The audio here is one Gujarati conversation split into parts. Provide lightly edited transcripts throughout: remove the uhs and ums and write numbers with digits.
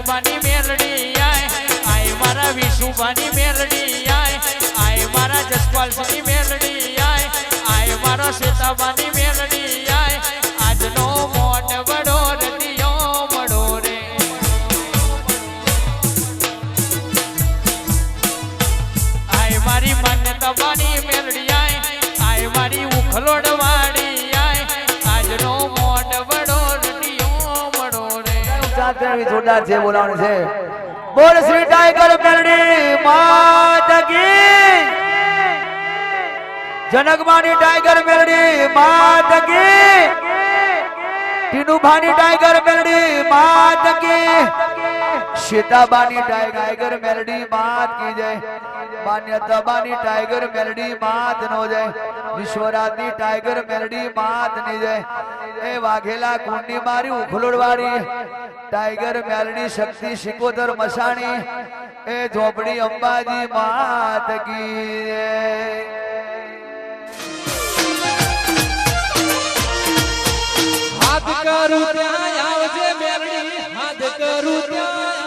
જનકબાની મેલડી આય મારા વિશુભાની મેલડી આય મારા જસપાલની મેલડી આય મારા સીતાબાની મેલડી આજનો મોટ વડો રતિયો મળો રે આય મારી માન્યતાબાની મેલડી આય મારી ઉખલોડવાડી આજનો મોટ વડો રતિયો મળો રે જોરદાર છે બોલાવવાનું છે બોલ શ્રી ટાઈગર મેલડી માત કી જનકબાની ટાઈગર મેલડી માત કી ટીનુભાની ટાઈગર મેલડી માત કી સીતાબાની ટાઈગર મેલડી માત કી જય માન્યતાબાની ટાઈગર મેલડી માત નો જય વિશ્વરાજની ટાઈગર મેલડી માત ની જય એ વાઘેલા કુંડી મારી ઉખલોડવાળી ટાઈગર મેલડી શક્તિ શિકોતર મસાણી એ ઝોપડી અંબાજી માત કી હાથ કરું ત્યાં આવજે મેલડી હાથ કરું ત્યાં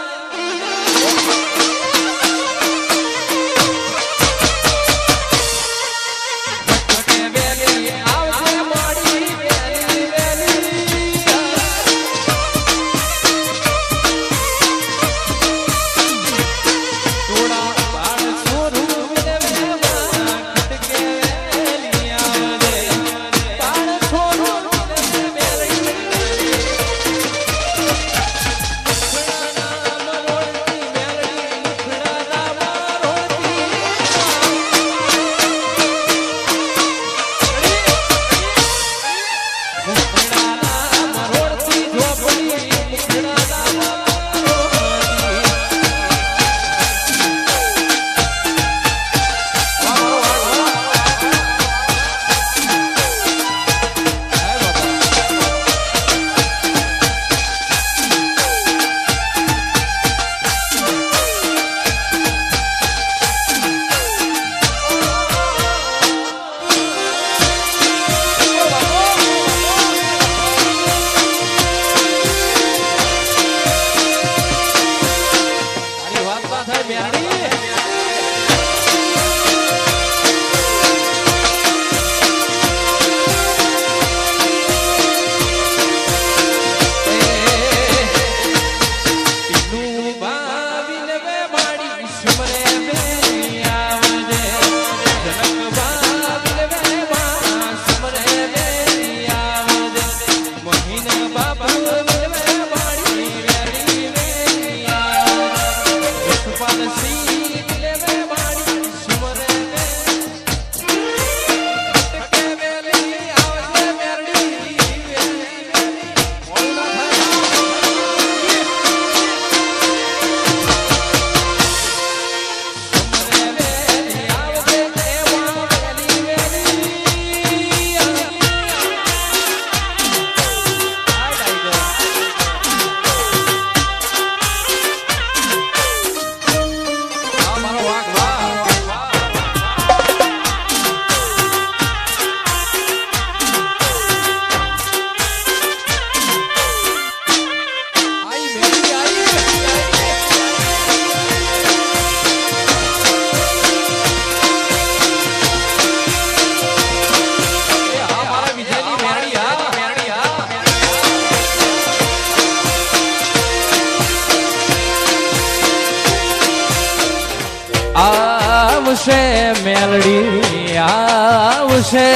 આવશે મેલડી આવશે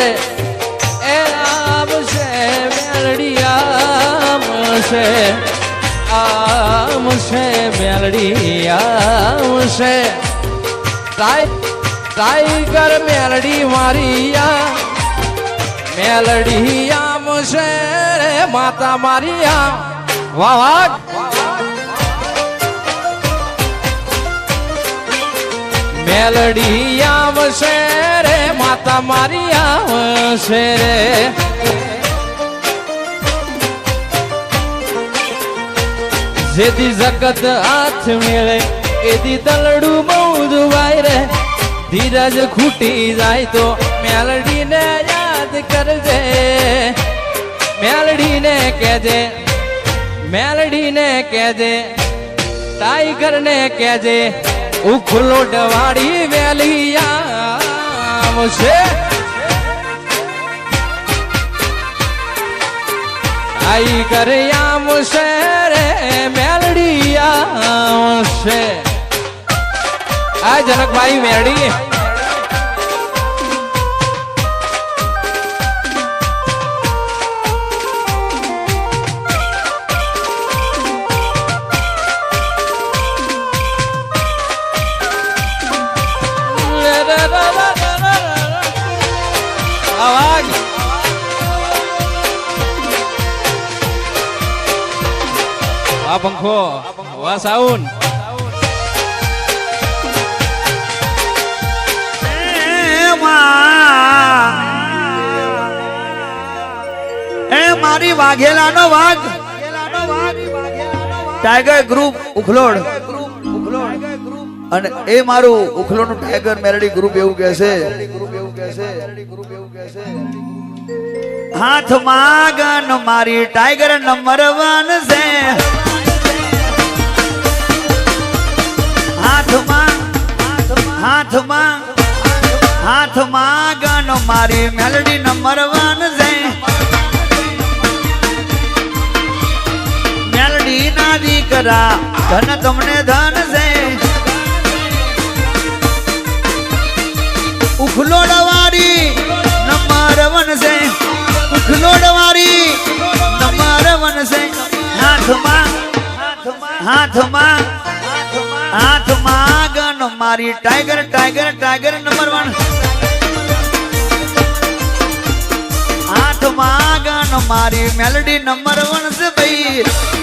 એ આવશે મેલડી આવશે આવશે મેલડી આવશે ટાઈગર મેલડી મારિયા મેલડી આવશે રે માતા મારિયા વાહ વાહ મેલડી આવશે રે માતા મારી આવશે રે જેથી જગત હાથ મેળે એથી તલડું બહુ દુવાય રે ધીરજ ખૂટી જાય તો મેલડીને યાદ કરજે મેલડીને કહેજે ટાઈગર ને કેજે ઉખલો ડવાડી વેલિયા આવશે ટાઈગર આવશે રે મેલડી આવશે આ જનકભાઈ મેલડી આવાજ વાહ પંખો વાહ સાઉન્ડ એ મારી વાઘેલાનો વાઘ ટાઈગર ગ્રુપ ઉખલોડ અને એ મારું ઉખલોડનું ટાઈગર મેલડી ગ્રુપ એવું કહે છે હાથમાં ગન મારી ટાઈગર નંબર 1 છે હાથમાં ગન મારી મેલડી નંબર 1 છે મેલડી ના દીકરા ધન તમને ધન છે ઉખલોડવારી નંબર 1 છે ઉખલોડવારી નંબર 1 છે હાથમાં ગન મારી ટાઈગર નંબર 1 હાથમાં ગન મારી મેલડી નંબર 1 છે ભાઈ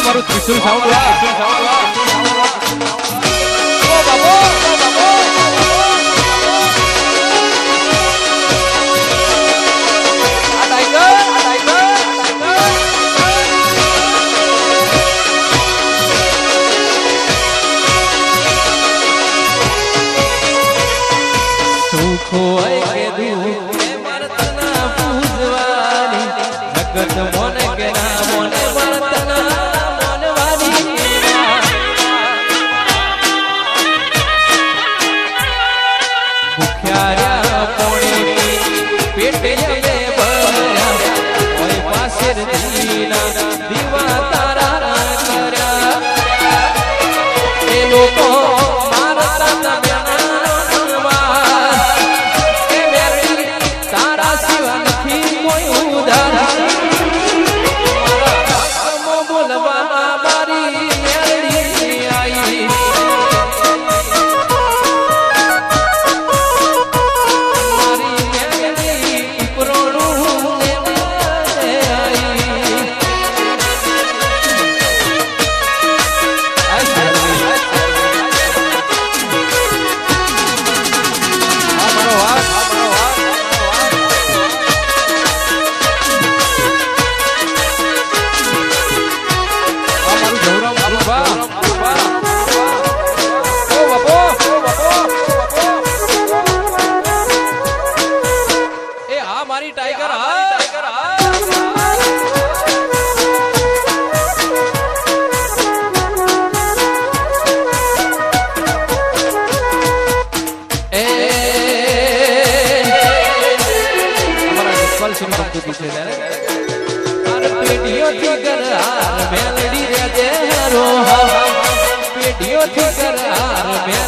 મારું ત્રિશુલ સાઉન્ડ સુખો કે દુઃખ મરતના પૂજવાની જગત મોને કે ના મોને મરતના દીવા તારા કર્યા એ લોકો તારા સિવા નથી કોઈ ઉધાર બોલવા મારી મેલડી આવી મારી મેલડી પ્રોણું જીગર હાર મેલડી